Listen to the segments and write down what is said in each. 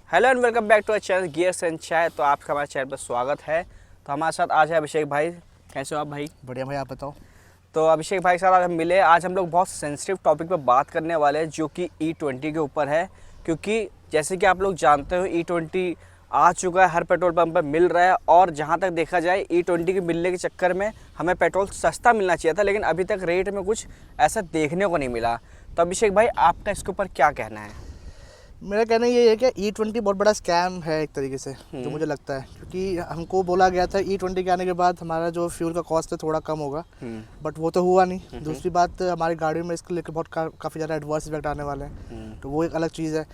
Hello and welcome back to our channel Gears and Chai. तो आपका हमारे चैनल पर स्वागत है। तो हमारे साथ आज है अभिषेक भाई। कैसे हो आप भाई? बढ़िया भाई, आप बताओ। तो अभिषेक भाई के साथ आज हम मिले। आज हम लोग बहुत सेंसिटिव टॉपिक पर बात करने वाले हैं जो कि E20 के ऊपर है। क्योंकि जैसे कि आप लोग जानते हो E20 आ चुका है, हर पेट्रोल पंप पर मिल रहा है। और जहाँ तक देखा जाए E20 के मिलने के चक्कर में हमें पेट्रोल सस्ता मिलना चाहिए था, लेकिन अभी तक रेट में कुछ ऐसा देखने को नहीं मिला। तो अभिषेक भाई, आपका इसके ऊपर क्या कहना है? मेरा कहना ये है कि E20 बहुत बड़ा स्कैम है एक तरीके से, जो मुझे लगता है। क्योंकि हमको बोला गया था E20 के आने के बाद हमारा जो फ्यूल का कॉस्ट है थोड़ा कम होगा, बट वो तो हुआ नहीं। दूसरी बात, हमारी गाड़ी में इसको लेकर बहुत काफ़ी ज़्यादा एडवर्स इफेक्ट आने वाले हैं, तो वो एक अलग चीज़ है।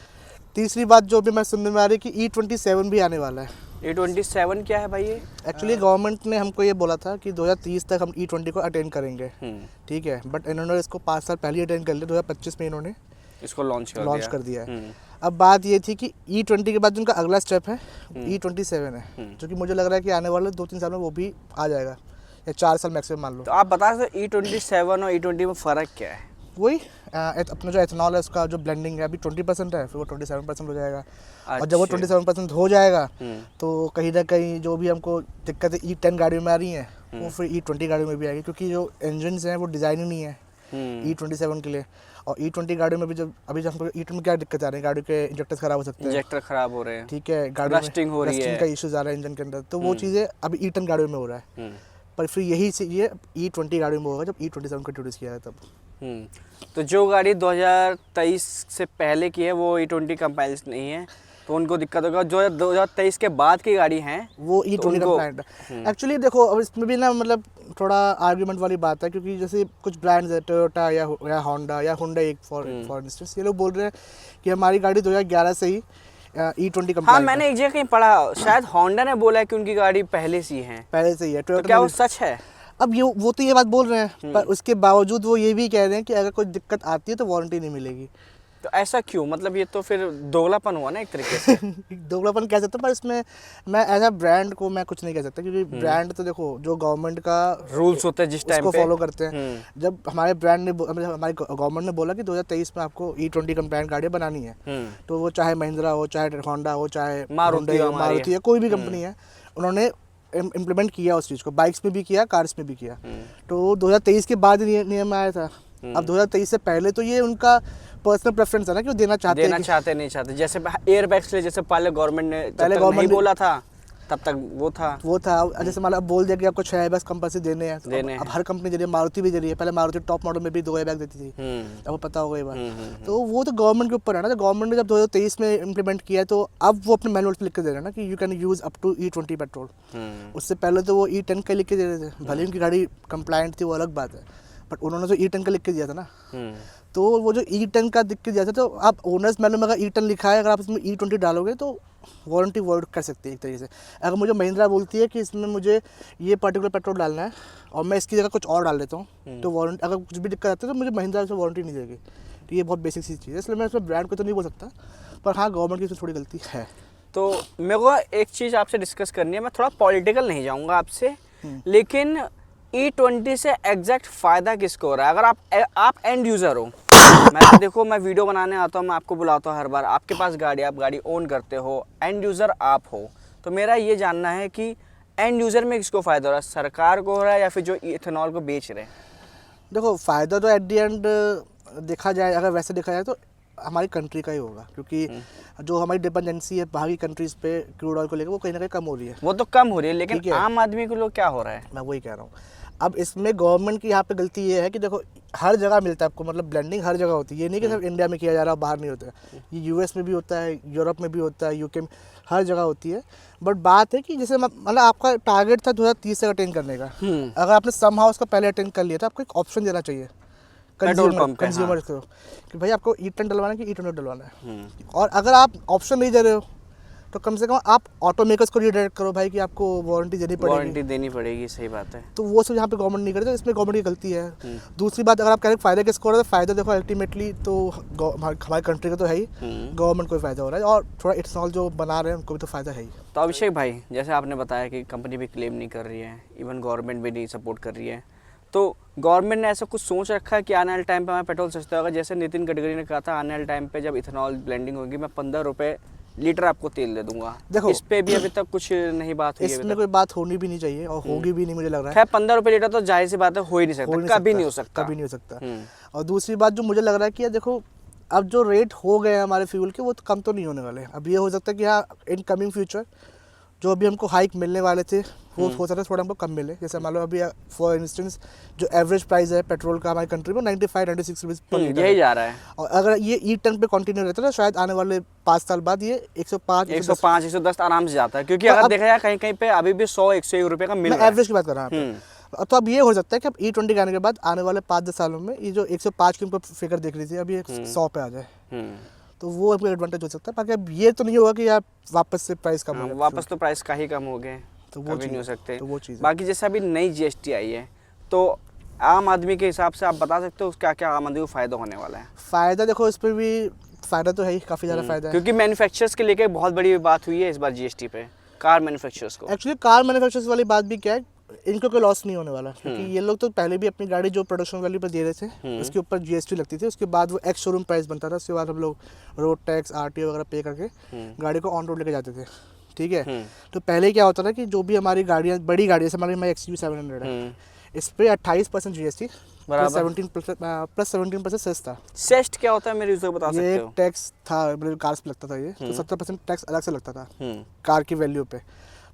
तीसरी बात जो भी मैं सुनने में आ रही है कि E27 भी आने वाला है। E27 क्या है भाई ये? एक्चुअली गवर्नमेंट ने हमको ये बोला था कि 2030 तक हम E20 को अटेंड करेंगे, ठीक है। बट इन्होंने इसको 5 साल पहले अटेंड कर लिया। 2025 में इन्होंने इसको लॉन्च कर दिया है। अब बात ये थी कि E20 के बाद जो उनका अगला स्टेप है E27 है, जो कि मुझे लग रहा है कि आने वाले 2-3 साल में वो भी आ जाएगा, या 4 साल मैक्सिमम मान लो। तो आप बता सकते E27 और E20 में फ़र्क क्या है? वही अपना जो एथनॉल है उसका जो ब्लेंडिंग है अभी 20% है, फिर वो 27% हो जाएगा। और जब वो 27% हो जाएगा तो कहीं ना कहीं जो भी हमको दिक्कतें E10 गाड़ियों में आ रही हैं वो फिर E20 गाड़ियों में भी आएगी, क्योंकि जो इंजन हैं वो डिज़ाइन ही नहीं है E27 के लिए। और E20 गाड़ियों में भी जब हमको E20 में क्या दिक्कत आ रही है, गाड़ी के इंजेक्टर्स खराब हो सकते हैं, इंजेक्टर खराब हो रहे हैं, ठीक है, गाड़ी रस्टिंग हो रही है, का इश्यूज आ रहा है इंजन के अंदर। तो वो चीज़ें अभी E10 गाड़ियों में हो रहा है, पर फिर यही ये E20 गाड़ियों में होगा जब E27 को इंट्रोड्यूस किया है तब। तो जो गाड़ी 2023 से पहले की है वो E20 कंपाइल्स नहीं है, तो उनको दिक्कत होगा। जो 2023 के बाद की गाड़ी हैं वो E20 कंप्लाइंट है। एक्चुअली देखो, अब इसमें भी ना मतलब थोड़ा आर्ग्यूमेंट वाली बात है, क्योंकि जैसे कुछ ब्रांड्स है, टोयोटा या होंडा या हुंडई फॉर इंस्टेंस, ये लोग बोल रहे हैं कि हमारी गाड़ी 2011 से ही E20 कंप्लाइंट। हाँ, मैंने एक जगह कहीं पढ़ा, शायद होंडा ने बोला है कि उनकी गाड़ी पहले से ही है। पहले से ही है। तो क्या वो सच है? अब वो तो ये बात बोल रहे हैं, पर उसके बावजूद वो ये भी कह रहे हैं कि अगर कोई दिक्कत आती है तो वारंटी नहीं मिलेगी। तो ऐसा क्यों? मतलब ये तो फिर दोगलापन हुआ ना एक तरीके से। दोगलापन कह सकते हैं, पर इसमें मैं एज अ ब्रांड को मैं कुछ नहीं कह सकता, क्योंकि ब्रांड तो देखो जो गवर्नमेंट का रूल्स होते हैं जिस टाइम पे फॉलो करते हैं। जब हमारे ब्रांड ने हमारी गवर्नमेंट ने बोला कि 2023 में आपको E20 कंप्लायंट गाड़ियाँ बनानी है, तो वो चाहे महिंद्रा हो, चाहे होंडा हो, चाहे मारुति या कोई भी कंपनी है, उन्होंने इम्प्लीमेंट किया उस चीज़ को। बाइक्स में भी किया, कार्स में भी किया। तो 2023 के बाद नियम आया था। अब 2023 से पहले तो ये उनका पर्सनल प्रेफरेंस है ना कि वो देना चाहते नहीं चाहते। जैसे एयर बैग्स ले, जैसे पहले गवर्नमेंट ने नहीं बोला था तब तक वो था। जैसे मतलब अब बोल दिया कि आपको 6 एयर बैग्स कंपल्सरी देने हैं। अब हर कंपनी दे रही है, मारुति भी दे रही है। पहले मारुति टॉप मॉडल में भी 2 एयर बैग देती थी, आपको पता होगा ये बात। तो वो तो गवर्नमेंट के ऊपर है ना। तो गवर्नमेंट ने जब 2023 में इम्प्लीमेंट किया है, तो अब वो अपने मैनुअल पे लिख के दे रहे हैं ना कि you can use up to E20 petrol. उससे पहले तो वो E10 का लिख के दे रहे थे। भले उनकी गाड़ी कंप्लायंट थी, वो अलग बात है, बट उन्होंने तो E10 का लिख के दिया था ना। तो वो जो E10 का दिख के दिया था, तो आप ओनर्स मैनुअल में अगर E10 लिखा है, अगर आप उसमें E20 डालोगे तो वारंटी वर्ड कर सकती है एक तरीके से। अगर मुझे महिंद्रा बोलती है कि इसमें मुझे ये पर्टिकुलर पेट्रोल डालना है और मैं इसकी जगह कुछ और डाल देता हूँ, तो वारंटी अगर कुछ भी दिक्कत आती है तो मुझे महिंद्रा से वारंटी नहीं देगी। तो ये बहुत बेसिक सी चीज़ है, इसलिए मैं इसमें ब्रांड को तो नहीं बोल सकता, पर हाँ गवर्नमेंट की इसमें थोड़ी गलती है। तो मेरे को एक चीज़ आपसे डिस्कस करनी है। मैं थोड़ा पॉलिटिकल नहीं जाऊँगा आपसे, लेकिन E20 से एग्जैक्ट फ़ायदा किसको हो रहा है? अगर आप एंड यूज़र हो, मैं वीडियो बनाने आता हूँ, मैं आपको बुलाता हूँ हर बार, आपके पास गाड़ी, आप गाड़ी ओन करते हो, एंड यूज़र आप हो, तो मेरा ये जानना है कि एंड यूज़र में किसको फ़ायदा हो रहा है? सरकार को हो रहा है या फिर जो इथेनॉल को बेच रहे हैं? देखो, फ़ायदा तो एट दी एंड देखा जाए, अगर वैसे देखा जाए तो हमारी कंट्री का ही होगा, क्योंकि जो हमारी डिपेंडेंसी है बाहरी कंट्रीज़ पे क्रूड ऑयल को लेकर, वो कहीं ना कहीं कम हो रही है। वो तो कम हो रही है, लेकिन आम आदमी को लोग क्या हो रहा है? मैं वही कह रहा हूँ। अब इसमें गवर्नमेंट की यहाँ पे गलती ये है कि देखो, हर जगह मिलता है आपको, मतलब ब्लेंडिंग हर जगह होती है। ये नहीं कि सिर्फ इंडिया में किया जा रहा है, बाहर नहीं होता है। ये यूएस में भी होता है, यूरोप में भी होता है, यूके में, हर जगह होती है। बट बात है कि जैसे मतलब आपका टारगेट था 2030 तक अटेंड करने का, अगर आपने समहाउ उसका पहले अटेंड कर लिया था, आपको एक ऑप्शन देना चाहिए कंज्यूमर को कि भाई आपको E10 डलवाना है कि E20 डलवाना है। और अगर आप ऑप्शन नहीं दे रहे हो तो कम से कम आप ऑटो मेकर्स को रिडायरेक्ट करो भाई कि आपको वारंटी देनी पड़ेगी। सही बात है। तो वो सब यहाँ पे गवर्नमेंट नहीं करे, तो इसमें गवर्नमेंट की गलती है। दूसरी बात, अगर आप कह रहे फ़ायदा किसको हो रहा है, फ़ायदा देखो अल्टीमेटली तो हमारी कंट्री का तो है ही, गवर्नमेंट को भी फ़ायदा हो रहा है, और थोड़ा इथेनॉल जो बना रहे हैं उनको भी तो फ़ायदा है ही। तो अभिषेक भाई, जैसे आपने बताया कि कंपनी भी क्लेम नहीं कर रही है, इवन गवर्नमेंट भी नहीं सपोर्ट कर रही है, तो गवर्नमेंट ने ऐसा कुछ सोच रखा है कि आने वाले टाइम पे हमारा पेट्रोल सस्ता होगा? जैसे नितिन गडकरी ने कहा था आने वाले टाइम पे जब इथेनॉल ब्लेंडिंग होगी, मैं 15 रुपये लीटर आपको तेल दे दूंगा। देखो, इस पे भी अभी तक कुछ नहीं बात हुई है अभी इसमें तक। कोई बात होनी भी नहीं चाहिए और होगी भी नहीं, मुझे लग रहा है। खैर 15 रुपये लीटर तो जाहिर सी बात है, हो ही नहीं सकता, कभी नहीं हो सकता। कभी नहीं हो सकता। हम्म। और दूसरी बात जो मुझे लग रहा है कि यार देखो, अब जो रेट हो गए हैं हमारे फ्यूल के, वो तो कम तो नहीं होने वाले। अब ये हो सकता है कि हाँ, इन कमिंग फ्यूचर जो अभी हमको हाइक मिलने वाले थे वो हो सकता है थोड़ा हमको कम मिले। जैसे मान लो अभी फॉर इंस्टेंस जो एवरेज प्राइस है पेट्रोल का हमारी कंट्री में 95-96 रुपीज़ पर लीटर यही जा रहा है। और अगर ये E10 पे कंटिन्यू रहता है तो शायद आने वाले 5 साल बाद ये 105 105-110 आराम से जाता है, क्योंकि अगर देखा जाए कहीं कहीं पे अभी भी 100-101 रुपये का मिल मैं रहा है। एवरेज की बात कर रहा हूँ। तो अब ये हो सकता है कि अब E20 के आने के बाद आने वाले 5-10 सालों में ये जो 105 की हमको फिगर देख रही थी अभी 100 पे आ जाए, तो वो हमको एडवांटेज हो सकता है। बाकी अब ये तो नहीं होगा कि यार वापस से प्राइस कम हो जाए। वापस तो प्राइस का ही कम हो गए, तो वो कभी नहीं हो सकते। तो वो चीज़ है। बाकी जैसे अभी नई GST आई है, तो आम आदमी के हिसाब से आप बता सकते हो क्या क्या आम आदमी को फ़ायदा होने वाला है? फ़ायदा देखो, इस पर भी फ़ायदा तो है ही, काफ़ी ज़्यादा फ़ायदा है। क्योंकि मैन्युफैक्चरर्स के लेके बहुत बड़ी बात हुई है इस बार GST पे, कार मैन्युफैक्चरर्स को। एक्चुअली कार मैन्युफैक्चरर्स वाली बात भी क्या है, इनको कोई लॉस नहीं होने वाला, क्योंकि ये लोग तो पहले भी अपनी गाड़ी जो प्रोडक्शन वैल्यू पर दे रहे थे उसके ऊपर GST लगती थी, उसके बाद वो एक्स शोरूम प्राइस बनता था, उसके बाद हम लोग रोड टैक्स RTO वगैरह पे करके गाड़ी को ऑन रोड लेके जाते थे। ठीक है, तो पहले क्या होता था कि जो भी हमारी गाड़ियाँ, बड़ी गाड़ियाँ, जैसे हमारी XUV 700 है, इस पर 28% GST प्लस 17% सेस था। सेस्ट क्या होता है मेरे यूजर बता सकते ये हो? टैक्स था, मतलब कार्स पे लगता था ये, तो 70% टैक्स अलग से लगता था कार की वैल्यू पे।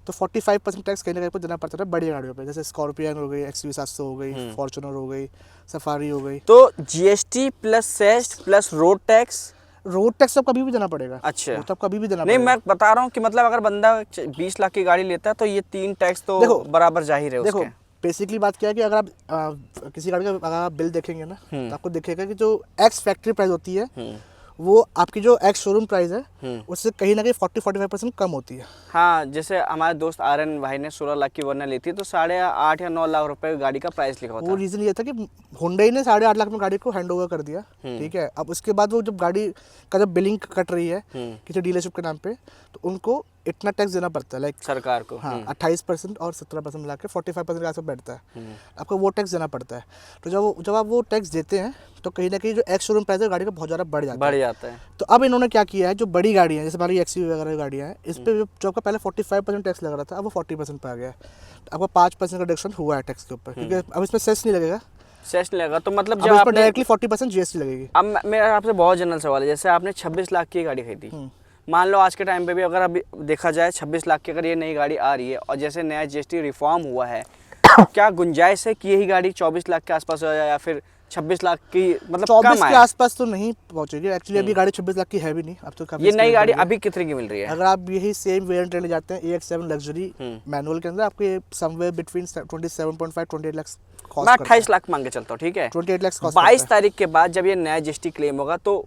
तो 45% टैक्स कहीं ना कहीं पर देना पड़ता था बड़ी गाड़ियों पे, जैसे स्कॉर्पियन हो गई, XUV 700 हो गई, फॉर्च्यूनर हो गई, सफारी हो गई। तो GST plus cess plus road tax तो कभी भी देना पड़ेगा। अच्छा, वो तो कभी भी देना नहीं पड़ेगा। मैं बता रहा हूँ कि मतलब अगर बंदा 20 लाख की गाड़ी लेता है तो ये 3 टैक्स तो देखो, बराबर जाहिर है देखो उसके। बेसिकली बात क्या है कि अगर आप किसी गाड़ी का अगर आप बिल देखेंगे ना, तो आपको दिखेगा कि जो एक्स फैक्ट्री प्राइस होती है वो आपकी जो एक्स शोरूम प्राइस है उससे कहीं ना कहीं 40-45% कम होती है। हाँ, जैसे हमारे दोस्त आर्यन भाई ने 16 लाख की वरना ली थी, तो 8.5 या 9 लाख रुपए गाड़ी का प्राइस लिखा वो होता। रीज़न ये था कि हुंडई ने 8.5 लाख में गाड़ी को हैंड ओवर कर दिया। ठीक है, अब उसके बाद वो जब गाड़ी का जब बिलिंग कट रही है किसी डीलरशिप के नाम पे, तो उनको इतना टैक्स देना पड़ता है, लाइक सरकार को। हाँ 28% और 17% मिला के 45% के आसपास बैठता है, आपको वो टैक्स देना पड़ता है। तो जब आप वो टैक्स देते हैं तो कहीं ना कहीं जो एक्स शोरूम प्राइस है गाड़ी का बहुत ज़्यादा बढ़ जाता है। तो अब इन्होंने क्या किया है, जो बड़ी गाड़ियाँ जैसे हमारी XUV वगैरह गाड़ियाँ हैं, इस पर जो आपका पहले 45% टैक्स लग रहा था, अब वो 40% पे आ गया है। तो आपको 5% का डिडक्शन हुआ है टैक्स के ऊपर, क्योंकि अब इसमें सेस नहीं लगेगा। सेस नहीं लगा तो मतलब अब जब इस पर आपने डायरेक्टली 40% GST लगेगी। अब मेरा आपसे बहुत जनरल सवाल है, जैसे आपने 26 लाख की गाड़ी खरीदी, मान लो आज के टाइम पे भी अगर अभी देखा जाए 26 लाख की अगर ये नई गाड़ी आ रही है और जैसे नया GST रिफॉर्म हुआ है, क्या गुंजाइश है कि यही गाड़ी 24 लाख के आसपास हो जाए या फिर 26 लाख की, मतलब 24 कम के आए? आसपास तो नहीं पहुंचेगी एक्चुअली, अभी गाड़ी 26 लाख की है भी नहीं, अब तो काफी ये नई स्केल गाड़ी बढ़ गया। अभी कितने की मिल रही है? अगर आप यही सेम वेरिएंट लेने जाते हैं AX7 लग्जरी मैनुअल के अंदर, आपको ये समवेयर बिटवीन 27.5-28 लाख मैं कॉस्ट 28 लाख मांग के चलता हूँ, ठीक है? 28 लाख कॉस्ट 22 तारीख के बाद जब ये नया GST क्लेम होगा तो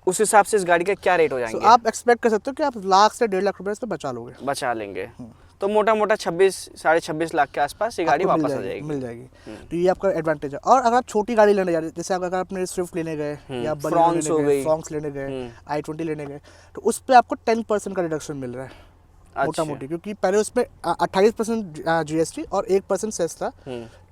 उस हिसाब से इस गाड़ी का क्या रेट हो जाएंगे? आप एक्सपेक्ट कर सकते हो कि आप लाख से 1.5 लाख रुपए इसमें बचा लोगे, बचा लेंगे। तो मोटा मोटा 26-26.5 लाख के आसपास ये गाड़ी आपको वापस आ जाएगी। मिल जाएगी। तो ये आपका एडवांटेज है। और अगर आप छोटी गाड़ी लेने जा रहे हैं, जैसे अगर आपने स्विफ्ट लेने गए या फ्रॉन्क्स हो गई, फ्रॉन्क्स लेने गए, i20 लेने गए, तो उस पर आपको 10% का रिडक्शन मिल रहा है मोटा मोटी, क्योंकि पहले उसमें 28% GST और 1% सेस था,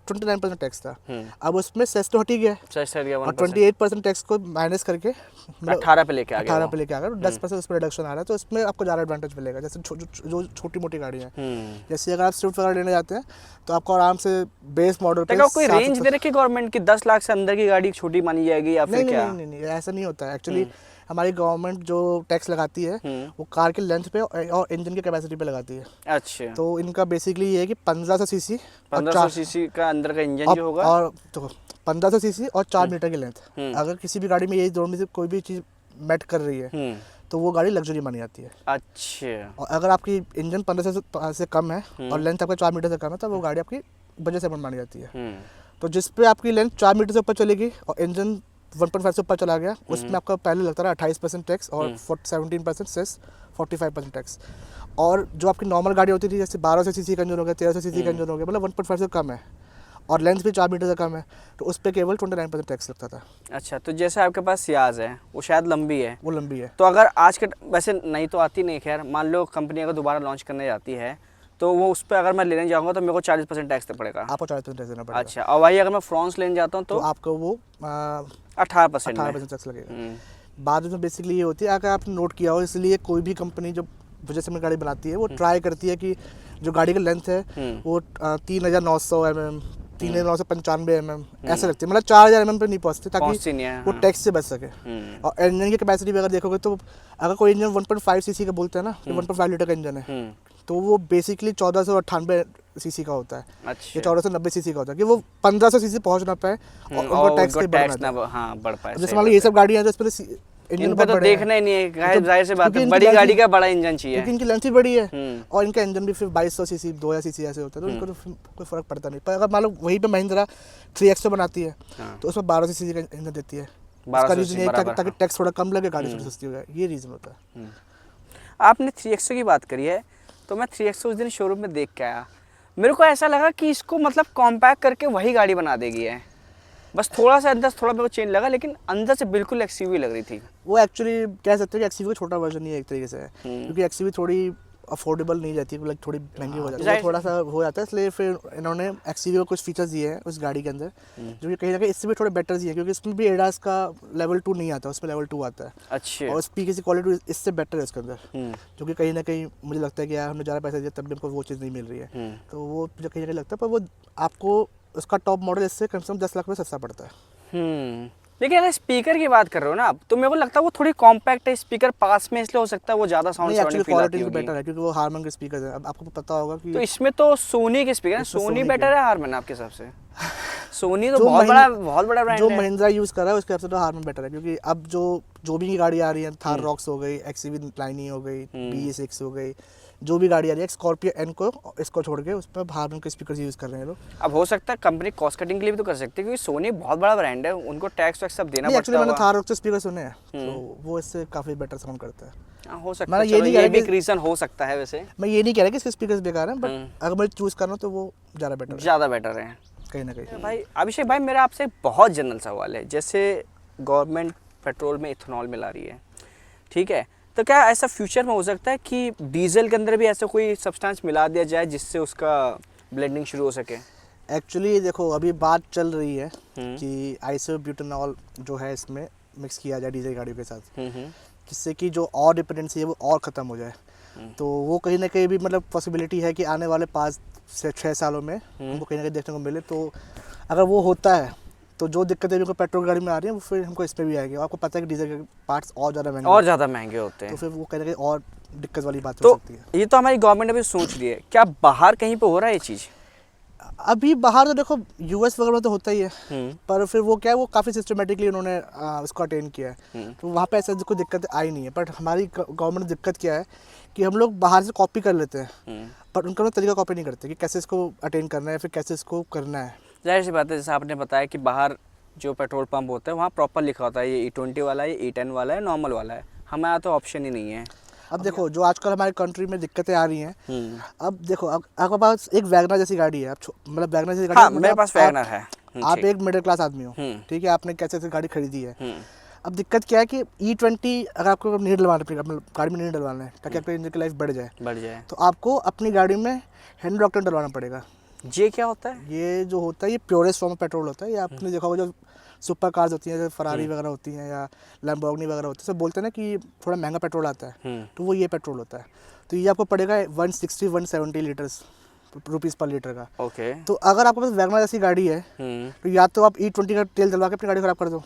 29% टैक्स था। अब उसमें सेस तो हट ही गया है और 28% टैक्स को माइनस करके 18 पे लेके आ गया। 18 पे लेके आ गया, 10% उसमें रिडक्शन आ रहा है, तो इसमें आपको ज़्यादा एडवांटेज मिलेगा। जैसे जो छोटी मोटी गाड़ियाँ हैं, जैसे अगर आप स्विफ्ट वगैरह लेने जाते हैं तो आपको आराम से बेस मॉडल पे कोई रेंज दे रखी गवर्नमेंट की 10 लाख से अंदर की गाड़ी छोटी मानी जाएगी या फिर क्या? नहीं, ऐसा नहीं होता है एक्चुअली। हमारी गवर्नमेंट जो टैक्स लगाती है वो कार के लेंथ पे और इंजन की कैपेसिटी पे लगाती है। अच्छा, तो इनका बेसिकली ये है कि 1500 सीसी 1500 सीसी का अंदर का इंजन जो होगा, और तो 1500 सीसी और 4 मीटर की लेंथ, अगर किसी भी गाड़ी में यही दोनों में से कोई भी चीज़ मैट कर रही है तो वो गाड़ी लग्जरी मानी जाती है। अच्छा, और अगर आपकी इंजन 1500 से कम है और लेंथ आपका 4 मीटर से कम है तो वो गाड़ी आपकी बजट सेगमेंट मानी जाती है। तो जिस पे आपकी लेंथ 4 मीटर से ऊपर चलेगी और इंजन 1.5 से ऊपर चला गया, उसमें आपका पहले लगता रहा 28% टैक्स और 17% सेस, 45% टैक्स। और जो आपकी नॉर्मल गाड़ी होती थी, जैसे 1200 सीसी का इंजन हो गया, 1300 सीसी का इंजन हो गया, मतलब 1.5 से कम है और लेंथ भी 4 मीटर से कम है, तो उस पर केवल 29% टैक्स लगता था। अच्छा, तो जैसे आपके पास सियाज है, वो शायद लंबी है, वो लंबी है। तो अगर आज के वैसे नहीं तो आती नहीं, खैर मान लो कंपनी अगर दोबारा लॉन्च करने जाती है तो वो उस पर अगर मैं लेने जाऊंगा तो मेरे को 40% टैक्स देना पड़ेगा। आपको 40% टैक्स देना पड़ेगा। अच्छा, और वही अगर मैं फ्रांस लेने जाता हूँ तो आपको वो 18% 18% टैक्स लगेगा। बात में बेसिकली ये होती है, अगर आपने नोट किया हो, इसलिए कोई भी कंपनी जो बजट में गाड़ी बनाती है वो ट्राई करती है कि जो गाड़ी का लेंथ है वो 3900 mm, 3995 mm ऐसा रखती है, मतलब 4000 mm पे नहीं पहुंचती, ताकि वो टैक्स से बच सके। और इंजन की कैपेसिटी भी अगर देखोगे तो अगर कोई इंजन 1.5 सीसी का बोलते हैं ना, 1.5 लीटर का इंजन है, तो वो बेसिकली 1498 सीसी का होता है, अच्छा। ये 1490 सीसी का होता है, कि वो 1500 सीसी पहुंच ना पाए और उनको टैक्स के बढ़ पाए। जैसे मान लो ये सब गाड़ियां हैं जो इस पर इन पे तो देखना ही नहीं है, जाहिर सी बात है, बड़ी गाड़ी का बड़ा इंजन चाहिए, क्योंकि इनकी लेंथ भी बड़ी है और इनका इंजन भी फिर 2200 सीसी 2000 सीसी ऐसे होता है, तो इनको तो कोई फर्क पड़ता नहीं। पर अगर मान लो वहीं पे महिंद्रा 3XO बनाती है तो उसमें 1200 सीसी का इंजन देती है, उसका रीजन ये है ताकि टैक्स थोड़ा कम लगे, गाड़ी थोड़ी सस्ती हो जाए, ये रीजन होता है। आपने 3XO की बात करी है, तो मैं 3XO उस दिन शोरूम में देख के आया, मेरे को ऐसा लगा कि इसको मतलब कॉम्पैक्ट करके वही गाड़ी बना देगी है, बस थोड़ा सा अंदर थोड़ा मेरे को चेंज लगा, लेकिन अंदर से बिल्कुल एक्सयूवी लग रही थी। वो एक्चुअली कह सकते हैं कि एक्सयूवी का छोटा वर्जन ही है एक तरीके से, क्योंकि एक्सयूवी थोड़ी अफोर्डेबल नहीं जाती, लाइक थोड़ी महंगी हो जाती है, थोड़ा सा हो जाता है, इसलिए फिर इन्होंने एक्सयूवी को कुछ फीचर्स दिए हैं उस गाड़ी के अंदर जो कि कहीं ना कहीं इससे भी थोड़े बेटर दिए हैं, क्योंकि इसमें भी एडास का लेवल 2 नहीं आता, उसमें लेवल 2 आता है। अच्छा। और स्पीकर की क्वालिटी इससे बेटर है इसके अंदर, जो कि कहीं ना कहीं मुझे लगता है कि यार हमने ज़्यादा पैसा दिया तब भी हमको वो चीज़ नहीं मिल रही है, तो वो मुझे कहीं ना कहीं लगता है, पर वो आपको उसका टॉप मॉडल इससे कम से कम 10 लाख में सस्ता पड़ता है। लेकिन अगर स्पीकर की बात कर रहे हो ना आप, तो मेरे को लगता है वो थोड़ी कॉम्पैक्ट है, स्पीकर पास में, इसलिए हो सकता है वो ज्यादा साउंड सराउंडिंग फील आती होगी। बेटर है क्योंकि वो हारमन के स्पीकर है, अब आपको पता होगा कि तो इसमें तो सोनी के स्पीकर है, सोनी बेटर है हारमन आपके हिसाब से? सोनी तो बहुत बड़ा ब्रांड है, जो महिंद्रा यूज कर रहा है उसके हिसाब से तो हारमन बेटर है, क्योंकि अब जो भी गाड़ी आ रही है, थार रॉक्स हो गई, एक्सयूवी लाइनी हो गई, BE6 हो गई, जो भी गाड़ी आ रही है, स्कॉर्पियो एन को इसको छोड़ के उसमें हारमन के स्पीकर यूज कर रहे हैं लोग। अब हो सकता है कंपनी कॉस्ट कटिंग के लिए भी तो कर सकती है, क्योंकि सोनी बहुत बड़ा ब्रांड है, उनको टैक्स वैक्स सब देना पड़ता है। एक्चुअली मैंने थार रॉक्स के स्पीकर सुने हैं, तो वो इससे काफी बेटर साउंड करता है। हो सकता है, ये भी एक रीजन हो सकता है। वैसे मैं ये नहीं कह रहा कि इसके स्पीकर्स बेकार हैं, बट अगर मैं चूज करना तो वो ज़्यादा बेटर है कहीं ना कहीं। भाई अभिषेक भाई, मेरा आपसे बहुत जनरल सवाल है, जैसे गवर्नमेंट पेट्रोल में इथेनॉल मिला रही है, ठीक है, तो क्या ऐसा फ्यूचर में हो सकता है कि डीजल के अंदर भी ऐसा कोई सब्सटेंस मिला दिया जाए जिससे उसका ब्लेंडिंग शुरू हो सके? एक्चुअली देखो, अभी बात चल रही है कि आइसोब्यूटेनॉल जो है इसमें मिक्स किया जाए डीजल गाड़ियों के साथ, जिससे कि जो और डिपेंडेंसी है वो और ख़त्म हो जाए। तो वो कहीं ना कहीं भी मतलब पॉसिबिलिटी है कि आने वाले 5 से 6 सालों में हमको कहीं ना कहीं देखने को मिले। तो अगर वो होता है तो जो दिक्कतें हमको पेट्रोल गाड़ी में आ रही हैं वो फिर हमको इसमें भी आएगी। आपको पता है कि डीजल के पार्ट्स और ज़्यादा महंगे होते हैं, तो फिर वो कहीं ना कहीं और दिक्कत वाली बात हो सकती है। ये तो हमारी गवर्नमेंट अभी सोच रही है, क्या बाहर कहीं पे हो रहा है ये चीज़? अभी बाहर तो देखो US वगैरह में तो होता ही है, पर फिर वो क्या है, वो काफ़ी सिस्टमेटिकली उन्होंने उसको अटेंड किया है, तो वहाँ पे ऐसा कोई दिक्कत आई नहीं है। बट हमारी गवर्नमेंट में दिक्कत क्या है कि हम लोग बाहर से कॉपी कर लेते हैं, बट उनका लोग तरीका कॉपी नहीं करते कि कैसे इसको अटेंड करना है, फिर कैसे इसको करना है। जाहिर सी बात है, जैसे आपने बताया कि बाहर जो पेट्रोल पंप होता है वहाँ प्रॉपर लिखा होता है ये E20 वाला है, ये E10 वाला है, नॉर्मल वाला है। हमारे यहाँ तो ऑप्शन ही नहीं है। अब देखो, जो आजकल हमारे कंट्री में दिक्कतें आ रही हैं, अब देखो, अब आपके पास एक वैगनर जैसी गाड़ी है, मतलब वैगनर जैसी गाड़ी, हाँ, मेरे पास वैगनर है। आप एक मिडिल क्लास आदमी हो, ठीक है, आपने कैसे गाड़ी खरीदी है। अब दिक्कत क्या है कि E20 अगर आपको नहीं डलवाना है, गाड़ी में नहीं डलवाना है ताकि आपकी इंजन की लाइफ बढ़ जाए, तो आपको अपनी गाड़ी में हैंड ऑक्टेन डलवाना पड़ेगा। ये क्या होता है? ये जो होता है, ये प्योरेस्ट फॉर्म ऑफ पेट्रोल होता है। ये आपने देखा होगा जो सुपर कार्स होती हैं, जैसे फरारी वगैरह होती हैं या लैम्बोर्गिनी वगैरह होती है, सब बोलते हैं ना कि थोड़ा महंगा पेट्रोल आता है, तो वो ये पेट्रोल होता है। तो ये आपको पड़ेगा 160-170 लीटर्स रुपीज़ पर लीटर का। ओके। तो अगर आपके पास वैगनर जैसी गाड़ी है, तो या तो आप E20 का तेल डलवा के अपनी गाड़ी खराब कर दो,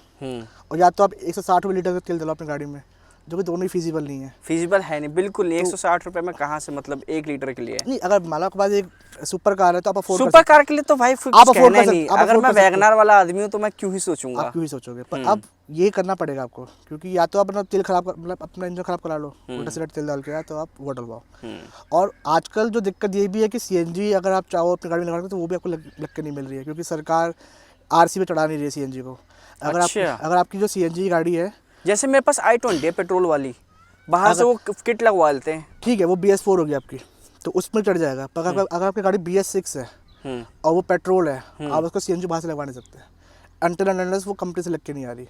और या तो आप 160 रुपये लीटर का तेल डलवाओ अपनी गाड़ी में, जो कि दोनों ही फीजिबल नहीं है। फीजिबल है नहीं, बिल्कुल नहीं। 160 रुपये में कहाँ से, मतलब 1 लीटर के लिए? नहीं, अगर मान लो आपके पास एक सुपर कार है तो आप अफोर्ड सुपर कार के लिए तो भाई आप अफोर्ड कर सकते, अगर मैं वैगनर वाला आदमी हूँ तो मैं क्यों ही सोचूंगा। आप क्यों ही सोचोगे, पर अब ये करना पड़ेगा आपको, क्योंकि या तो आप अपना तेल खराब मतलब अपना इंजन खराब करा लो उल्टा सीधा तेल डाल के, या तो आप वो डलवाओ। और आजकल जो दिक्कत ये भी है कि CNG अगर आप चाहो अपनी गाड़ी में लगाना तो वो भी आपको लग के नहीं मिल रही है, क्योंकि सरकार RC पे चढ़ा नहीं रही है CNG को। अगर आपकी जो CNG गाड़ी है, जैसे मेरे पास i20 है पेट्रोल वाली, बाहर से वो किट लगवा लेते हैं, ठीक है, वो BS4 होगी आपकी, तो उसमें चढ़ जाएगा। पर अगर आपकी गाड़ी BS6 है और वो पेट्रोल है, आप उसको CNG बाहर से लगवा नहीं सकते अनटिल एंड अनलेस वो कंपनी से लग के नहीं आ रही।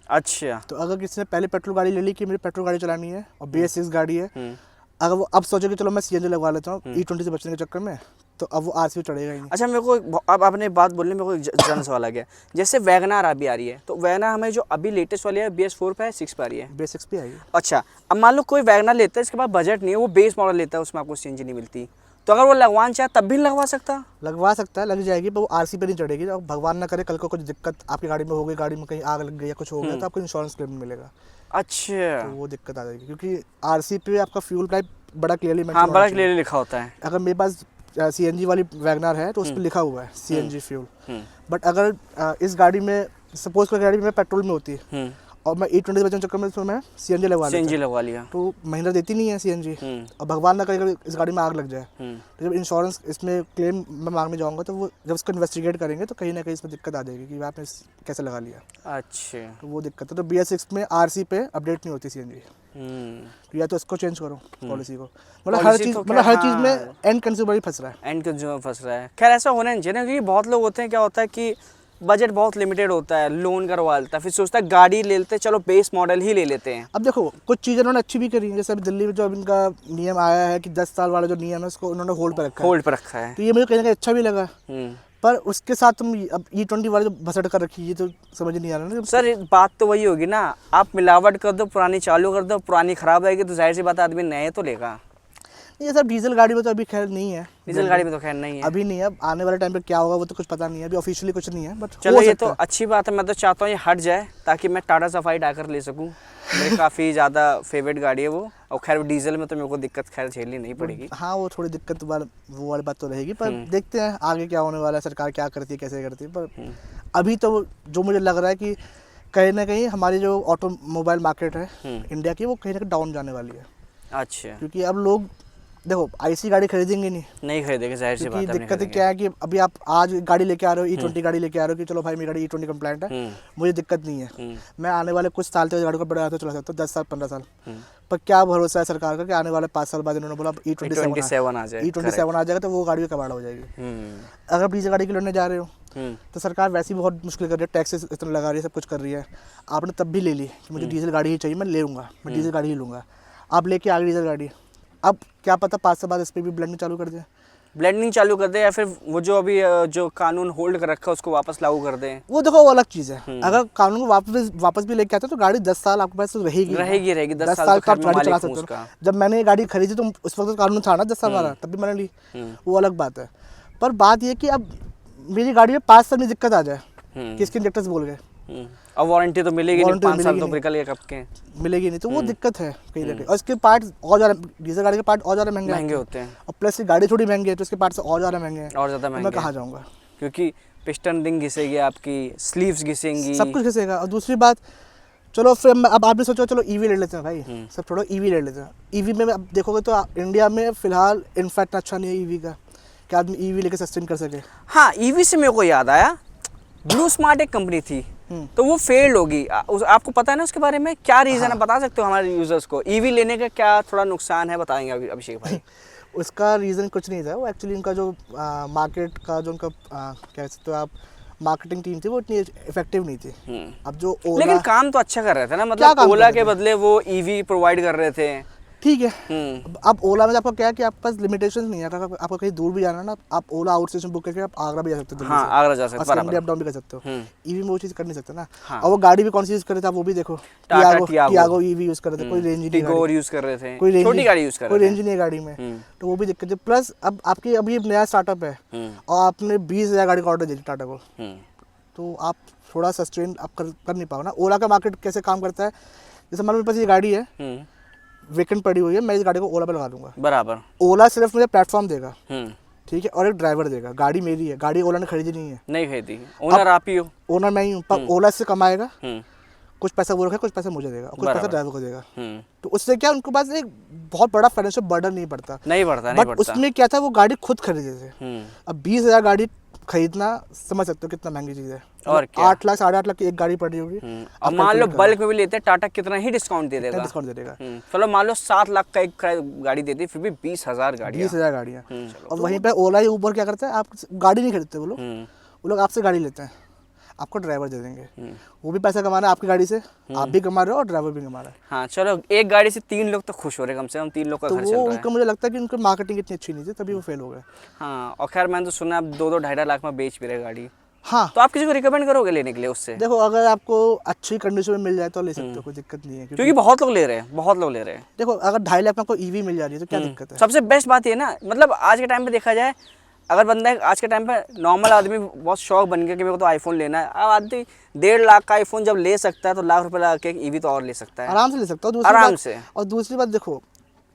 अच्छा। तो अगर किसी ने पहले पेट्रोल गाड़ी ले ली कि मेरी पेट्रोल गाड़ी चलानी है और BS6 गाड़ी है, अगर वो अब सोचे कि चलो मैं CNG लगवा लेता हूँ E20 से बचने के चक्कर में, तो अब वो आरसी चढ़ेगा ही नहीं। अच्छा मेरे को अब आपने बात बोलने मेरे को जन सवाल आ गया, जैसे वैगनार अभी आ रही है, तो वैगनार हमें जो अभी लेटेस्ट वाली है BS4 पे है, 6 पे आ रही है? बेसिक्स भी आएगी। अच्छा, अब मान लो कोई वैगनार लेता है, इसके पास बजट नहीं है, वो बेस मॉडल लेता है, उसमें आपको CNG नहीं मिलती, तो अगर वो लगवाना चाहे तब भी लगवा सकता? लगवा सकता है, लग जाएगी, पर वो आरसी पे नहीं चढ़ेगी। अब भगवान ना करे कल को कुछ दिक्कत आपकी गाड़ी में हो गई, गाड़ी में कहीं आग लग गई या कुछ हो गया, तो आपको इंश्योरेंस क्लेम मिलेगा। अच्छा, तो वो दिक्कत आ जाएगी, क्योंकि आरसी पे आपका फ्यूल टाइप बड़ा क्लियरली हाँ बड़ा क्लियरली लिखा होता है। अगर मेरे पास CNG वाली वैगनार है तो उस पर लिखा हुआ है CNG फ्यूल। बट अगर इस गाड़ी में सपोज कोई गाड़ी में पेट्रोल में होती है और मैं E20 बचने चक्कर में इसमें मैं CNG लगवा लिया, तो महिंद्रा देती नहीं है CNG। और भगवान ना करे अगर इस गाड़ी में आग लग जाए, तो जब इंश्योरेंस इसमें क्लेम मैं मांगने जाऊंगा, तो वो जब उसको इन्वेस्टिगेट करेंगे तो कहीं ना कहीं इसमें दिक्कत आ जाएगी कि आपने कैसे लगा लिया। अच्छा, तो वो दिक्कत है। तो BS6 में RC पे अपडेट नहीं होती CNG, तो या तो इसको चेंज करो पॉलिसी को। मतलब हर चीज़, मतलब हर चीज़ में एंड कंज्यूमर ही फंस रहा है। एंड कंज्यूमर फंस रहा है। खैर ऐसा होना नहीं चाहिए ना, क्योंकि बहुत लोग होते हैं, क्या होता है कि बजट बहुत लिमिटेड होता है, लोन करवा लेता है, फिर सोचता है गाड़ी ले लेते, चलो बेस मॉडल ही ले लेते हैं। अब देखो कुछ चीज़ें उन्होंने अच्छी भी करी है, जैसे अभी दिल्ली में जो अभी इनका नियम आया है कि 10 साल वाला जो नियम है उसको उन्होंने होल्ड पर रखा है, तो ये मुझे कहीं ना कहीं अच्छा भी लगा। पर उसके साथ तुम अब E20 वाले जो भसड़ कर रखी है, तो समझ नहीं आ रहा ना सर। बात तो वही होगी ना, आप मिलावट कर दो, पुरानी चालू कर दो, पुरानी खराब आएगी, तो जाहिर सी बात आदमी नए तो लेगा। ये सब डीजल गाड़ी में तो अभी खैर नहीं है, डीजल गाड़ी में तो खैर नहीं है अभी नहीं है। अब आने वाले टाइम पे क्या होगा वो तो कुछ पता नहीं है, अभी ऑफिशियली कुछ नहीं है, बट चलो ये तो अच्छी बात है। मैं तो चाहता हूँ ये हट जाए, ताकि मैं टाटा सफारी डाकर ले सकूँ। मेरी काफ़ी ज़्यादा फेवरेट गाड़ी है वो, और खैर डीजल में तो मेरे को दिक्कत खैर झेलनी नहीं पड़ेगी। हाँ वो थोड़ी दिक्कत वो वाली बात तो रहेगी, पर देखते हैं आगे क्या होने वाला है, सरकार क्या करती है, कैसे करती है। पर अभी तो जो मुझे लग रहा है कि कहीं ना कहीं हमारी जो ऑटोमोबाइल मार्केट है इंडिया की, वो कहीं ना कहीं डाउन जाने वाली है। अच्छा, क्योंकि अब लोग देखो IC गाड़ी खरीदेंगे नहीं खरीदेंगे, जाहिर सी बात है। दिक्कत क्या है कि अभी आप आज गाड़ी लेके आ रहे हो, E20 गाड़ी लेके आ रहे हो कि चलो भाई मेरी गाड़ी E20 कंप्लाइंट है, मुझे दिक्कत नहीं है, मैं आने वाले कुछ साल तक गाड़ी को बड़ा चला सकता हूँ, 10 साल 15 साल। पर क्या भरोसा है सरकार का कि आने वाले 5 साल बाद इन्होंने बोला E27 आ जाए, E27 आ जाएगा तो वो गाड़ी का कबाड़ा हो जाएगी। अगर डीजल गाड़ी के लड़ने जा रहे हो तो सरकार वैसे ही बहुत मुश्किल कर रही है, टैक्सेस इतना लगा रही है, सब कुछ कर रही है। आपने तब भी ले ली कि मुझे डीजल गाड़ी ही चाहिए, मैं ले लूँगा, मैं डीजल गाड़ी ही लूँगा। आप लेके आ गए डीजल गाड़ी, अब क्या पता 5 साल बाद इस पर भी ब्लेंडिंग चालू कर दें, ब्लेंडिंग चालू कर दे, या फिर वो जो अभी जो कानून होल्ड कर रखा है उसको वापस लागू कर दें। वो देखो वो अलग चीज़ है। अगर कानून को वापस भी लेके आते तो गाड़ी 10 साल आपके पास तो रहेगी 10 साल तो आप गाड़ी चला सकते हो। जब मैंने ये गाड़ी खरीदी तो उस वक्त कानून था ना 10 साल वाला, तब भी मैंने ली, वो अलग बात है। पर बात ये कि अब मेरी गाड़ी में 5 साल में दिक्कत आ जाए कि इसके इंजेक्टर्स बोल गए, अब वारंटी तो मिलेगी नहीं, 5 साल तो निकल गए कब के, मिलेगी नहीं, तो वो दिक्कत है कहीं ना कहीं। और इसके पार्ट और ज़्यादा, डीजल गाड़ी के पार्ट और ज़्यादा महंगे होते हैं, और प्लस ये गाड़ी थोड़ी महंगी है तो इसके पार्ट और ज़्यादा महंगे हैं, और ज़्यादा महंगे। मैं कहाँ जाऊँगा, क्योंकि पिस्टन रिंग घिसेगी आपकी, स्लीव्स घिसेंगी, सब कुछ घिसेगा। और दूसरी बात, चलो फिर अब आपने सोचा चलो EV ले लेते हैं भाई, सब छोड़ो EV ले लेते हैं। EV में अब देखोगे तो इंडिया में फिलहाल इनफैक्ट अच्छा नहीं है EV का, कि आदमी EV लेके सस्टेन कर सके। हाँ, EV से मेरे को याद आया, ब्लू स्मार्ट एक कंपनी थी, तो वो फेल्ड होगी। आपको पता है ना उसके बारे में, क्या रीज़न है बता सकते हो हमारे यूजर्स को? EV लेने का क्या थोड़ा नुकसान है, बताएंगे अभिषेक भाई। उसका रीज़न कुछ नहीं था, वो एक्चुअली उनका जो मार्केट का जो उनका कह सकते हो आप मार्केटिंग टीम थी वो इतनी इफेक्टिव नहीं थी। अब जो ओला, लेकिन काम तो अच्छा कर रहे थे ना, मतलब ओला के बदले वो EV प्रोवाइड कर रहे थे, ठीक है। अब ओला में आपका क्या है कि आपके पास लिमिटेशंस नहीं है, अगर आपको कहीं दूर भी जाना है ना, आप ओला आउट स्टेशन बुक करके आप आगरा भी जा सकते हो, हाँ, आगरा जा सकते हो, अप डाउन भी कर सकते हो। EV में वो चीज़ कर नहीं सकते ना। और वो गाड़ी भी कौन सी यूज़ कर रहे थे आप वो भी देखो, टियागो EV यूज़ कर रहे थे, कोई रेंज नहीं, टिगोर यूज़ कर रहे थे, कोई छोटी गाड़ी यूज़ कर रहे थे, कोई रेंज नहीं है गाड़ी में, तो वो भी दिक्कत है। प्लस अब आपकी अभी नया स्टार्टअप है और आपने 20,000 गाड़ी का ऑर्डर दे दिया टाटा को, तो आप थोड़ा सस्टेन आप कर नहीं पाओ ना। ओला का मार्केट कैसे काम करता है, जैसे मान लो मेरे पास ये गाड़ी है, वेकेंट पड़ी हुई है, मैं इस गाड़ी को ओला पे लगा दूंगा, बराबर। ओला सिर्फ मुझे प्लेटफॉर्म देगा, ठीक है, और एक ड्राइवर देगा, गाड़ी मेरी है, गाड़ी ओला ने खरीदी नहीं है, नहीं खरीदी, ओनर आप ही हो, ओनर मैं ही हूँ। पर ओला से कमाएगा, कुछ पैसा वो रखेगा, कुछ पैसा मुझे देगा, कुछ पैसा ड्राइवर को देगा, तो उससे क्या उनके पास एक बहुत बड़ा फाइनेंशियल बर्डन नहीं पड़ता, बट उसमें क्या था वो गाड़ी खुद खरीदे थे। अब 20,000 गाड़ी खरीदना समझ सकते हो कितना महंगी चीज़ है, और 8 लाख 8.5 लाख की एक गाड़ी पड़ी होगी। अब मान लो बल्क में भी लेते हैं, टाटा कितना ही डिस्काउंट दे देगा, चलो मान लो 7 लाख का एक गाड़ी देती, फिर भी 20,000 गाड़ियाँ। और वहीं पे ओला या उबर क्या करता है, आप गाड़ी नहीं खरीदते वो लोग आपसे गाड़ी लेते हैं। आपको ड्राइवर दे देंगे। वो भी पैसा कमा रहा है आपकी गाड़ी से, आप भी कमा रहे हो और ड्राइवर भी कमा रहा है। हाँ चलो, एक गाड़ी से 3 लोग तो खुश हो रहे हैं, कम से कम 3 लोग का तो घर वो चल रहा है। उनका मुझे लगता है कि उनकी मार्केटिंग इतनी अच्छी नहीं थी, तभी वो फेल हो गए। हाँ, और खैर मैंने तो सुना आप 2-2 2.5 लाख में बेच भी रहे गाड़ी। हाँ, तो आप किसी को रिकमेंड करोगे लेने के लिए उससे? देखो अगर आपको अच्छी कंडीशन में मिल जाए तो ले सकते हो, कोई दिक्कत नहीं है। क्योंकि बहुत लोग ले रहे हैं, बहुत लोग ले रहे हैं। देखो अगर 2.5 लाख में आपको ईवी मिल जा रही है तो क्या दिक्कत है। सबसे बेस्ट बात ये ना, मतलब आज के टाइम पे देखा जाए, अगर बंदा आज के टाइम पे नॉर्मल आदमी बहुत शौक बन गया कि मेरे को तो आईफोन लेना है, अब आदमी 1.5 लाख का आईफोन जब ले सकता है तो लाख रुपए लगा के एक ईवी तो और ले सकता है, आराम से ले सकता हो। आराम से। और दूसरी बात देखो,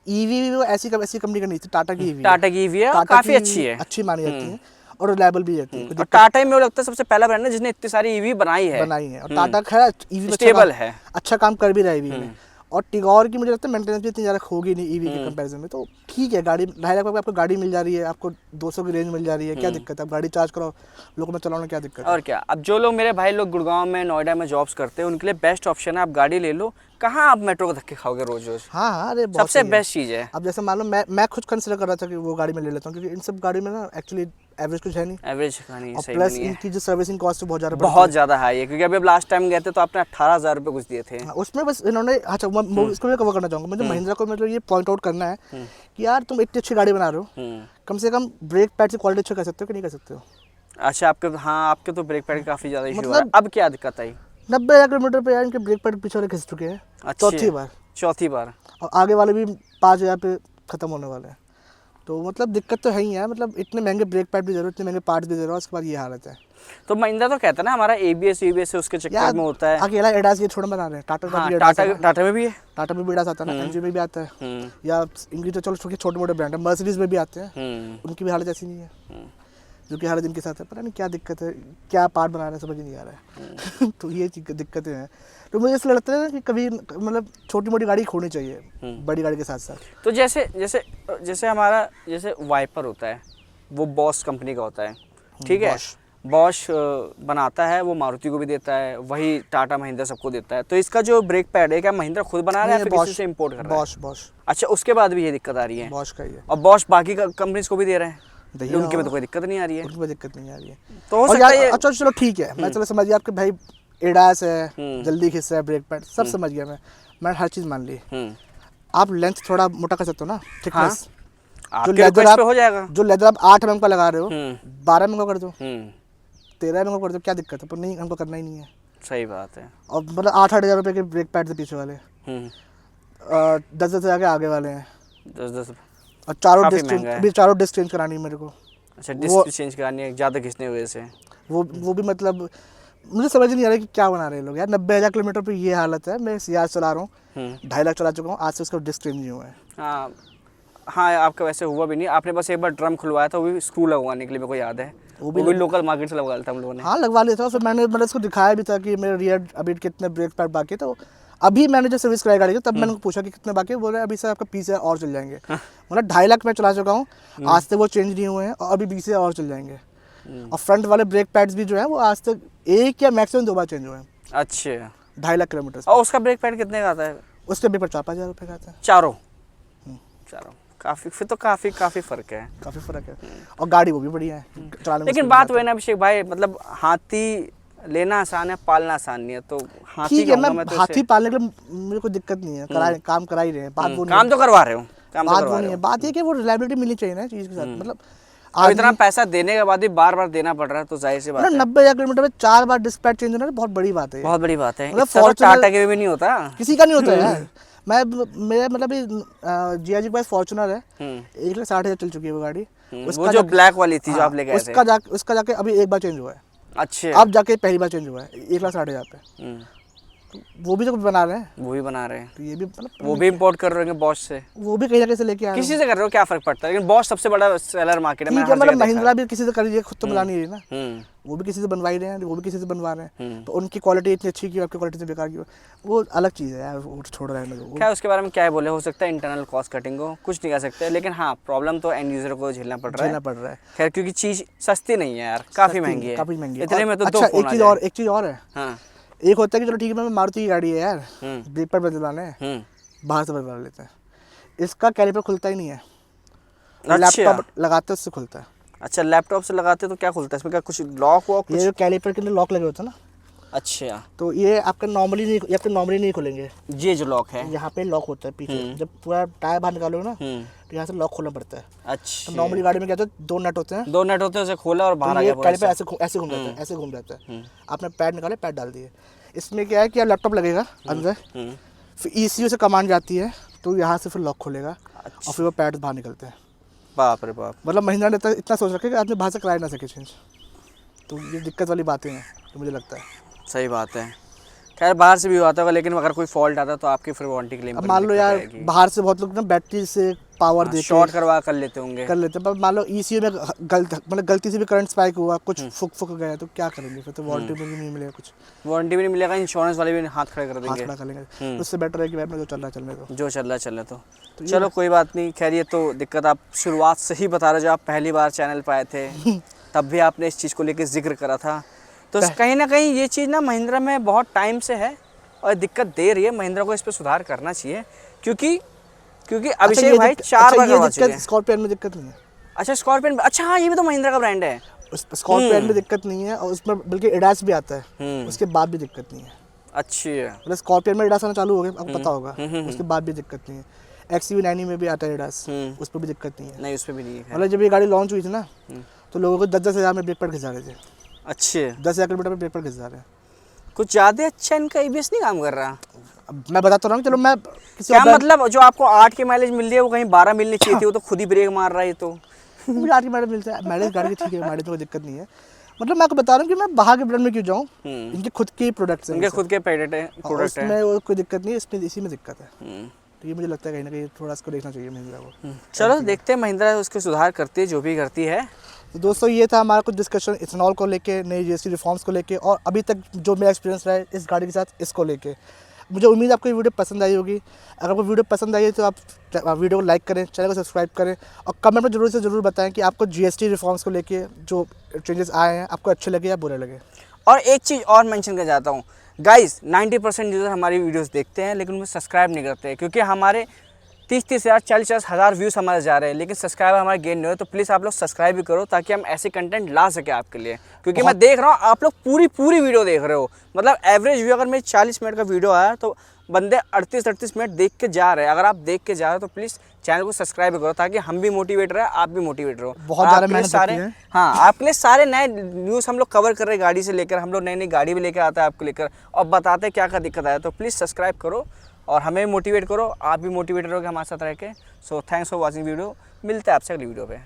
ईवी भी वो ऐसी कंपनी का नहीं थी, टाटा की ईवी। टाटा की ईवी है, काफी अच्छी है, अच्छी मानी जाती है और रिलायबल भी रहती है। और टाटा ही मुझे लगता है सबसे पहला ब्रांड है जिसने इतनी सारी ईवी बनाई है। और टाटा खैर ईवी में स्टेबल है, अच्छा काम कर भी रहा है ईवी में। और टिगोर की मुझे लगता है मेंटेनेंस भी इतनी ज़्यादा होगी नहीं ईवी के कंपैरिजन में, तो ठीक है। गाड़ी 2.5 लाख में आपको गाड़ी मिल जा रही है, आपको 200 की रेंज मिल जा रही है, क्या दिक्कत है। आप गाड़ी चार्ज करो, लोगों में चलाओ, क्या दिक्कत है। और क्या। अब जो लोग मेरे भाई लोग गुड़गांव में, नोएडा में जॉब्स करते हैं, उनके लिए बेस्ट ऑप्शन है, आप गाड़ी ले लो। कहाँ आप मेट्रो को धक्के खाओगे रोज रोज। हाँ, अरे सबसे बेस्ट चीज़ है। अब जैसे मान लो मैं खुद कंसिडर कर रहा था कि वो गाड़ी में ले लेता हूँ, क्योंकि इन सब गाड़ी में ना एक्चुअली एवरेज कुछ है नहीं, एवरेज कहानी और सही प्लस नहीं है। इनकी जो सर्विसिंग कॉस्ट है बहुत ज़्यादा हाई है, क्योंकि अभी अब लास्ट टाइम गए थे तो आपने 18,000 रुपये कुछ दिए थे। उसमें बस इन्होंने, अच्छा इसको मैं कवर करना चाहूँगा। मुझे महिंद्रा को मतलब ये पॉइंट आउट करना है कि यार तुम इतनी अच्छी गाड़ी बना रहे हो, कम से कम ब्रेक पैड की क्वालिटी अच्छा कर सकते हो कि नहीं कर सकते हो। अच्छा, आपके तो ब्रेक पैड की काफ़ी ज़्यादा इशू है। मतलब अब क्या दिक्कत आई? 90,000 किलोमीटर पे यार इनके ब्रेक पैड पीछे वाले घिस चुके हैं चौथी बार, और आगे वाले भी 5,000 पे खत्म होने वाले हैं। तो मतलब दिक्कत तो है ही है। मतलब इतने महंगे ब्रेक पैड भी जरूर, इतने महंगे पार्ट्स भी जरूर, उसके बाद ये हालत है। तो महिंद्रा तो कहता है ना हमारा ABS UBS उसके चक्कर में होता है। अकेला एडास ये छोड़ बना रहे हैं, टाटा टाटा में भी है, टाटा में भी एडास आता है ना, MG में भी आता है, या इनकी तो चलो छोटे मोटे ब्रांड है, मर्सिडीज में भी आते हैं, उनकी भी हालत ऐसी नहीं है जो कि हालत इनके साथ है। पता नहीं क्या दिक्कत है, क्या पार्ट बना रहे हैं, समझ नहीं आ रहा है। तो ये दिक्कतें हैं। तो मुझे इसलिए लगता है कि कभी मतलब छोटी मोटी गाड़ी खोनी चाहिए बड़ी गाड़ी के साथ साथ। तो जैसे हमारा जैसे वाइपर होता है, वो बॉश कंपनी का होता है, ठीक है। बॉश बनाता है, वो मारुति को भी देता है, वही टाटा महिंद्रा सबको देता है। तो इसका जो ब्रेक पैड है, क्या महिंद्रा खुद बना रहा है या फिर किसी से इंपोर्ट कर रहा है? बॉश। अच्छा, उसके बाद भी ये दिक्कत आ रही है? बॉश का ही है। और बॉश बाकी कंपनीज को भी दे रहे हैं, उनके में तो कोई दिक्कत नहीं आ रही है? उनकी कोई दिक्कत नहीं आ रही है। तो हो सकता है अच्छा चलो ठीक है, मैं चलो समझ गया आपके भाई एडास है, जल्दी खिस्सा है, ब्रेक पैड सब समझ गया मैं हर चीज़ मान ली। आप लेंथ थोड़ा मोटा कर सकते हो ना, थिकनेस। जो लेदर आप 8 mm का लगा रहे हो, 12 mm का कर दो, 13 mm का कर दो, क्या दिक्कत है। पर नहीं, हमको करना ही नहीं है। सही बात है। और मतलब 8-8 हज़ार रुपये के ब्रेक पैड थे पीछे वाले, 10-10 हज़ार के आगे वाले हैं, 10-10, और चारों डिस्क चेंज करानी है मेरे को। अच्छा, डिस्क चेंज करानी है ज़्यादा खींचने की वजह से? वो भी मतलब मुझे समझ नहीं आ रहा कि क्या बना रहे हैं लोग यार। 90,000 किलोमीटर पे ये हालत है। मैं सियाज चला रहा हूँ, 2.5 लाख चला चुका हूँ, आज से उसका डिस्क चेंज नहीं हुआ है। हाँ, आपका वैसे हुआ भी नहीं। आपने बस एक बार ड्रम खुलवाया था, वो भी स्क्रू लगवाने के लिए, मेरे को याद है। वो भी लोकल मार्केट से लगवा लिया था हम लोगों ने। हाँ, लगवा लिया था। फिर मैंने मतलब इसको दिखाया भी था कि मेरे रियर अभी कितने ब्रेक पैड बाकी है। तो अभी मैंने जब सर्विस कराई गाड़ी की, तब मैंने पूछा कि कितने बाकी है, बोल रहे अभी सर आपका 20 हज़ार और चल जाएंगे। मतलब 2.5 लाख मैं चला चुका हूँ, आज तक वो चेंज नहीं हुए हैं, और अभी 20 हज़ार और चल जाएंगे। और फ्रंट वाले ब्रेक पैड्स भी जो है वो आज तक 1 या मैक्सिमम 2 बार चेंज हुए हैं। अच्छा, 2.5 लाख किलोमीटर। और उसका ब्रेक पैड कितने का आता है? उसके ब्रेक पैड 4-5 हज़ार रुपये का आता है। चारों काफ़ी, फिर तो काफ़ी फ़र्क है। काफ़ी फ़र्क है। और गाड़ी वो भी बढ़िया है चलाने में। लेकिन बात वही ना अभिषेक भाई, मतलब हाथी लेना आसान है, पालना आसान नहीं है। तो हाथी ठीक है, मैं तो हाथी पालने के लिए मुझे कोई दिक्कत नहीं है, काम करा ही रहे हैं। काम तो करवा रहे हो, बात वो नहीं है। बात ये कि वो रिलायबिलिटी मिलनी चाहिए ना चीज़ के साथ। मतलब अब इतना पैसा देने के बाद भी बार बार देना पड़ रहा है, तो जाहिर सी बात है। 90,000 किलोमीटर में 4 बार डिस्पैच चेंज होना बहुत बड़ी बात है। बहुत बड़ी बात है। मतलब टाटा के भी नहीं होता, किसी का नहीं होता यार। मेरा मतलब GIG के पास फॉर्च्यूनर है, 1,60,000 चल चुकी है वो गाड़ी। वो जो ब्लैक वाली थी जो आप लेके आए थे, उसका जाके अभी एक बार चेंज हुआ है। अच्छा, अब जाके पहली बार चेंज हुआ है 1,60,000 पे। वो भी तो बना रहे हैं, वो भी बना रहे हैं। तो ये भी मतलब वो भी इंपोर्ट कर रहे हैं बॉश से, वो भी कहीं ना कहीं से लेके आ रहे हैं। किसी से कर रहे हो क्या फर्क पड़ता है, लेकिन बॉश सबसे बड़ा सेलर मार्केट है। ठीक है, मतलब महिंद्रा भी किसी से कर रही है, खुद तो मिला नहीं रही ना। वो भी किसी से बनवा ही रहे हैं, वो भी किसी से बनवा रहे हैं। तो उनकी क्वालिटी इतनी अच्छी की, आपकी क्वालिटी से बेकार की, वो अलग चीज़ है यार, वो छोड़ रहे हैं। क्या उसके बारे में क्या है बोले, हो सकता है इंटरनल कॉस्ट कटिंग हो, कुछ नहीं कह सकते। लेकिन हाँ, प्रॉब्लम तो एंड यूजर को झेलना पड़ रहा है। खैर, क्योंकि चीज़ सस्ती नहीं है यार, काफ़ी महंगी है, काफ़ी महंगी। इतने में तो अच्छा, एक चीज़ और है। एक होता है कि चलो ठीक है, मैं मारुति की गाड़ी है यार, ब्रेक पैड बदलवाना है, बाहर से बदलवा लेते हैं। इसका कैलिपर खुलता ही नहीं है, लैपटॉप लगाते उससे खुलता है। अच्छा, लैपटॉप से लगाते तो क्या खुलता है इसमें? क्या कुछ लॉक वॉक? ये जो कैलिपर के अंदर लॉक लगे होते हैं ना, अच्छा, तो ये आपका नॉर्मली नहीं, ये आपके नॉर्मली नहीं खुलेंगे। ये जो लॉक है। यहाँ पे लॉक होता है पीछे, जब पूरा टायर बाहर निकालोगे ना तो यहाँ से लॉक खोलना पड़ता है। तो अच्छा, नॉर्मली गाड़ी में क्या होता है, 2 नट होते हैं, 2 नट होते हैं, उसे खोला और बाहर आ तो गया ये पूरा कैलिपर ऐसे। ऐसे घूम जाता है, ऐसे घूम जाता है। आपने पैड निकाले, पैड डाल दिए। इसमें क्या है कि लैपटॉप लगेगा अंदर, फिर ECU से कमांड जाती है, तो यहाँ से फिर लॉक खोलेगा और फिर वो पैड बाहर निकलते हैं। बाप रे बाप। मतलब महिंद्रा ने इतना सोच रखा है कि आदमी बाहर से कराए ना सके चेंज। तो ये दिक्कत वाली बातें हैं जो मुझे लगता है। सही बात है। खैर बाहर से भी आता होगा, लेकिन अगर कोई फॉल्ट आता तो आपकी फिर वारंटी क्लेम अब मान लो यार, बाहर से बहुत लोग ना बैटरी से पावर दे के शॉर्ट करवा कर लेते होंगे। कर लेते हैं, पर मान लो ECU में गलती से भी करंट स्पाइक हुआ, कुछ फुक गया, तो क्या करेंगे फिर? तो वारंटी में भी नहीं मिलेगा कुछ, वारंटी भी नहीं मिलेगा, इंश्योरेंस वाले भी हाथ खड़े कर हाथ देंगे। खड़ा कर लेंगे। उससे बेटर है कि भाई अपना जो चल रहा है चलने दो। जो चल रहा है चल रहा तो चलो कोई बात नहीं। खैर ये तो दिक्कत आप शुरुआत से ही बता रहे, जो आप पहली बार चैनल पे आए थे तब भी आपने इस चीज़ को लेकर जिक्र करा था। तो कहीं ना कहीं ये चीज़ ना महिंद्रा में बहुत टाइम से है और दिक्कत दे रही है। महिंद्रा को इस पर सुधार करना चाहिए, क्योंकि अभिषेक भाई 4 बार करवा चुके हैं। स्कॉर्पियन में दिक्कत नहीं है। अच्छा, स्कॉर्पियन, अच्छा हाँ, ये भी तो महिंद्रा का ब्रांड है। स्कॉर्पियन में दिक्कत नहीं है, और उसमें बल्कि एडास भी आता है, उसके बाद भी दिक्कत नहीं है। अच्छी है। मतलब स्कॉर्पियन में एडास आना चालू हो गया, आपको पता होगा, उसके बाद भी दिक्कत नहीं है। XUV90 में भी आता है एडास, उस पर भी दिक्कत नहीं है। नहीं, उस पर भी नहीं है। मतलब जब ये गाड़ी लॉन्च हुई थी ना, तो लोगों को 10-10 हज़ार में ब्रेक पैड घिसा रहे थे। अच्छे 10,000 किलोमीटर में ब्रेक पैड घिसा रहे हैं। कुछ ज़्यादा अच्छा इनका ABS नहीं काम कर रहा। अब मैं बताता रहा हूँ, चलो मैं किसी क्या मतलब, जो आपको 8 की माइलेज मिल रही है वो कहीं 12 मिलनी चाहिए थी, वो तो खुद ही ब्रेक मार रहा है। ये तो मुझे 8 की माइलेज मिलता है, माइलेज गाड़ी की ठीक है, माइलेज में कोई दिक्कत नहीं है। मतलब मैं आपको बता रहा हूँ कि मैं बाहर के ब्रांड में क्यों जाऊँ, इनके खुद के प्रोडक्ट्स हैं, उनके खुद के प्रोडक्ट है। उसमें वो कोई दिक्कत नहीं है, इसमें इसी में दिक्कत है। तो ये मुझे लगता है कहीं ना कहीं थोड़ा इसको देखना चाहिए महिंद्रा को। चलो देखते हैं महिंद्रा उसको सुधार करती है, जो भी करती है। तो दोस्तों ये था हमारा कुछ डिस्कशन इथेनॉल को लेके, नई GST रिफॉर्म्स को लेके, और अभी तक जो मेरा एक्सपीरियंस रहा है इस गाड़ी के साथ, इसको लेके। मुझे उम्मीद है आपको ये वीडियो पसंद आई होगी। अगर आपको वीडियो पसंद आई है तो आप वीडियो को लाइक करें, चैनल को सब्सक्राइब करें, और कमेंट में जरूर से ज़रूर बताएं कि आपको GST रिफॉर्म्स को लेके जो चेंजेस आए हैं आपको अच्छे लगे या बुरे लगे। और एक चीज़ और मेंशन करना चाहता हूँ, गाइस 90% यूज़र हमारी वीडियोस देखते हैं लेकिन उन्हें सब्सक्राइब नहीं करते, क्योंकि हमारे 30 हज़ार 40 हज़ार व्यूज़ हमारे जा रहे हैं, लेकिन सब्सक्राइबर हमारे गेन नहीं हो। तो प्लीज़ आप लोग सब्सक्राइब भी करो, ताकि हम ऐसे कंटेंट ला सके आपके लिए। क्योंकि मैं देख रहा हूँ आप लोग पूरी वीडियो देख रहे हो। मतलब एवरेज व्यू अगर मेरी 40 मिनट का वीडियो आया तो बंदे 38 मिनट देख के जा रहे हैं। अगर आप देख के जा रहे हो तो प्लीज़ चैनल को सब्सक्राइब करो, ताकि हम भी मोटिवेट रहे, आप भी मोटिवेट रहो। बहुत ज़्यादा मेहनत सारे, है। हाँ, आपके लिए सारे नए न्यूज़ हम लोग कवर कर रहे हैं गाड़ी से लेकर। हम लोग नई गाड़ी भी लेकर आते हैं आपको लेकर, और बताते हैं क्या क्या दिक्कत आया। तो प्लीज़ सब्सक्राइब करो और हमें मोटिवेट करो, आप भी मोटिवेट रहोगे हमारे साथ रह के। So thanks for watching video. मिलते हैं आपसे अगली वीडियो पे।